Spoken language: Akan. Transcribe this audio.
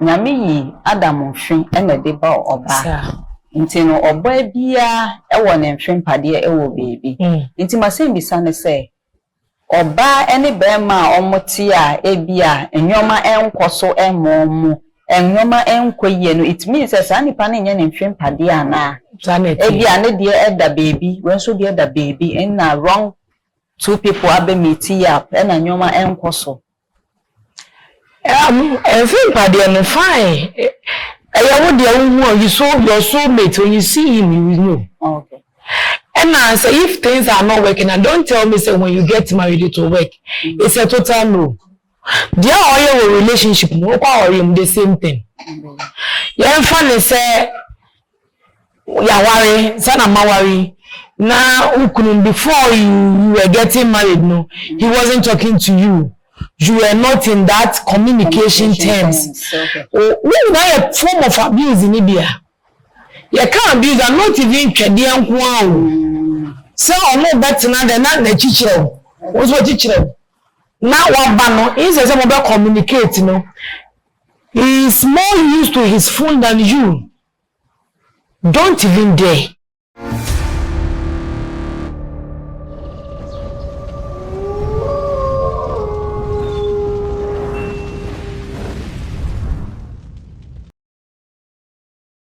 nyame yi Adam mfin ene de ba oba nti no oba bia ewo ne mfin pade ewo bebi nti masem bisa ne se oba ene bema omoti a ebia enyoma enkoso emomu enyoma enkoye no it means say nipa ne nya ne mfin pade ana ebia ne de eda bebi wenso de eda bebi en na wrong two people abe meet up ena nyoma enkoso every pade no fine you saw your soulmate when you see him you know. Okay. And I say if things are not working, and don't tell me say when you get married it will work. It's a total no. There are your relationship no the same thing. Yeah, funny say ya worry, sana mawari. Now before you were getting married, no, he wasn't talking to you. You were not in that communication terms. Okay. When a form of abuse in Libya, you can't abuse and not even Chadian Kwan. So, no better than the teacher. What's what teacher? Now, what Bano is a some about communicate, you know. He is more used to his phone than you. Don't even dare.